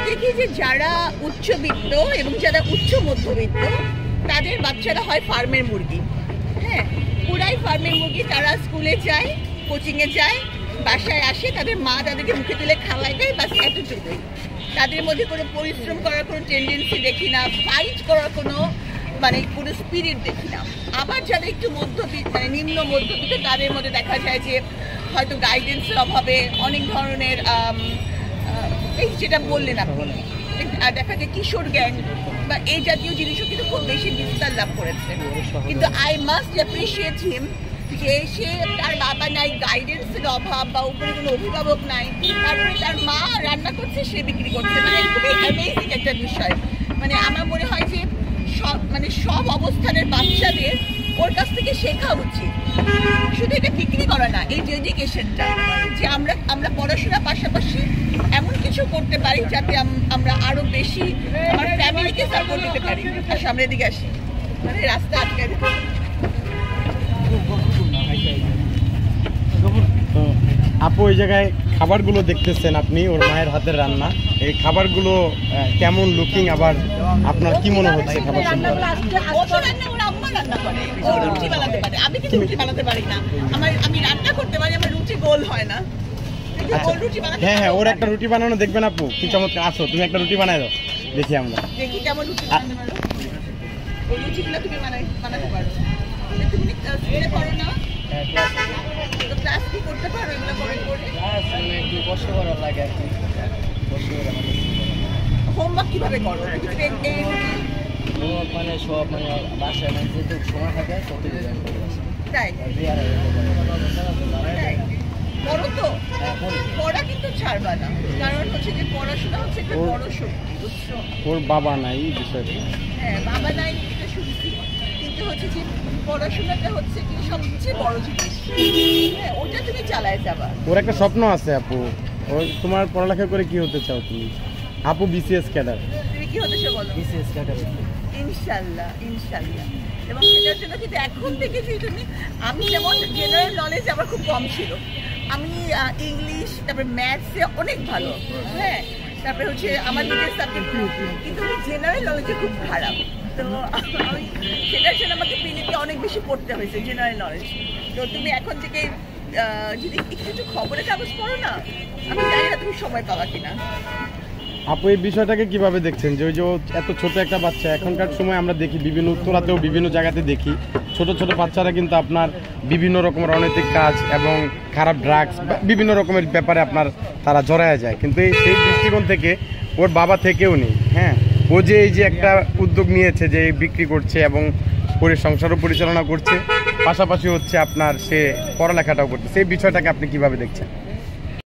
দেখি যে যারা উচ্চবিত্ত এবং যারা উচ্চ মধ্যবিত্ত তাদের বাচ্চারা হয় ফার্মের মুরগি। হ্যাঁ, পুরাই ফার্মের মুরগি। তারা স্কুলে যায়, কোচিংয়ে যায়, বাসায় আসে, তাদের মা তাদেরকে মুখে তুলে খাওয়ায় দেয়, বাস এতটুকুই। তাদের মধ্যে কোনো পরিশ্রম করার কোনো টেন্ডেন্সি দেখি না, ফাইট করার কোনো কোনো স্পিরিট দেখি না। আবার যারা একটু মধ্যবিত্ত নিম্ন মধ্যবিত্ত তাদের মধ্যে দেখা যায় যে হয়তো গাইডেন্সের অভাবে অনেক ধরনের এই যেটা বললেন আপনি, দেখা যায় কিশোর গ্যাং বা এই জাতীয় জিনিসও কিন্তু খুব বেশি বিস্তার লাভ করেছে। কিন্তু আই মাস্ট অ্যাপ্রিসিয়েট হিম যে সে তার বাবা নাই, গাইডেন্সের অভাব বা উপরে কোনো অভিভাবক নাই, তারপরে তার মা রান্না করছে, সে বিক্রি করছে। খুবই অ্যামেজিং একটা বিষয়। আমার মনে হয় যে সব অবস্থানের বাচ্চাদের ওর কাছ থেকে শেখা উচিত। শুধু এটা বিক্রি করা না, এই যে এডুকেশনটা, যে আমরা পড়াশোনার পাশাপাশি এমন কিছু করতে পারি যাতে আমরা আরো বেশি আমার ফ্যামিলিকে সাপোর্ট দিতে পারি। আর সামনের দিকে আসি, রাস্তা আটকে আপু ওই জায়গায় খাবারগুলো দেখতেছেন আপনি, ওর মায়ের হাতের রান্না। এই খাবারগুলো কেমন লুকিং, আবার আপনার কি মনে হচ্ছে খাবার? আমি রান্না করতে পারি, আমার রুটি গোল হয় না। হ্যাঁ হ্যাঁ, ওর একটা রুটি বানানো দেখবেন আপু, কি চমৎকার। আসো, তুমি একটা রুটি বানাই দাও, দেখি আমরা। দেখি কেমন রুটি বানাতে পারো। ওই রুটিগুলো তুমি বানাতে পারো, তুমি স্কুলে পড়ো না? ক্লাস কি করতে পারো এগুলো করে? একটু কষ্ট করা লাগে আর কি। হোমওয়ার্ক কিভাবে করো? সব বাসায় যেটুকু সময় থাকে তাই পড়ো তো, পড়া কিন্তু ছাড়বা না, কারণ হচ্ছে যে পড়াশোনা হচ্ছে একটা বড় শক্তি, বুঝছো? ওর বাবা নাই বিষয়টা। হ্যাঁ, বাবা নাই এটা শুনছি, কিন্তু হচ্ছে যে পড়াশোনাটা হচ্ছে কি সবচেয়ে বড় জিনিস। হ্যাঁ, ওটা তুমি চালায় যাবা। ওর একটা স্বপ্ন আছে আপু, ওর তোমার পড়ালেখা করে কি হতে চাও তুমি? আপু বিসিএস ক্যাডার। তুমি কি হতে চাও বলো? BCS cadre. ইনশাল্লাহ ইনশাল্লাহ। এবং সেটার জন্য কিন্তু এখন থেকে যে তুমি, আমি যেমন জেনারেল নলেজ আমার খুব কম ছিল, আমি ইংলিশ তারপরে ম্যাথসে অনেক ভালো। হ্যাঁ, তারপরে হচ্ছে আমার নিজের সাবজেক্ট, কিন্তু জেনারেল নলেজে খুব খারাপ। তো আমি সেটার জন্য আমাকে পিলিতে অনেক বেশি পড়তে হয়েছে জেনারেল নলেজ। তো তুমি এখন থেকে যদি একটু খবরের কাগজ পড়ো না, আমি জানি না তুমি সময় পাবা কিনা। আপু এই বিষয়টাকে কিভাবে দেখছেন, যে ওই যে এত ছোট একটা বাচ্চা, এখনকার সময় আমরা দেখি বিভিন্ন উত্তরাতেও বিভিন্ন জায়গাতে দেখি ছোট ছোট বাচ্চারা কিন্তু আপনার বিভিন্ন রকমের অনৈতিক কাজ এবং খারাপ ড্রাগস বিভিন্ন রকমের ব্যাপারে তারা জড়ায় যায়, কিন্তু সেই দৃষ্টিকোণ থেকে ওর বাবা থেকেও নেই। হ্যাঁ, ও যে এই যে একটা উদ্যোগ নিয়েছে যে বিক্রি করছে এবং সংসারও পরিচালনা করছে, পাশাপাশি হচ্ছে আপনার সে পড়ালেখাটাও করছে, সেই বিষয়টাকে আপনি কিভাবে দেখছেন?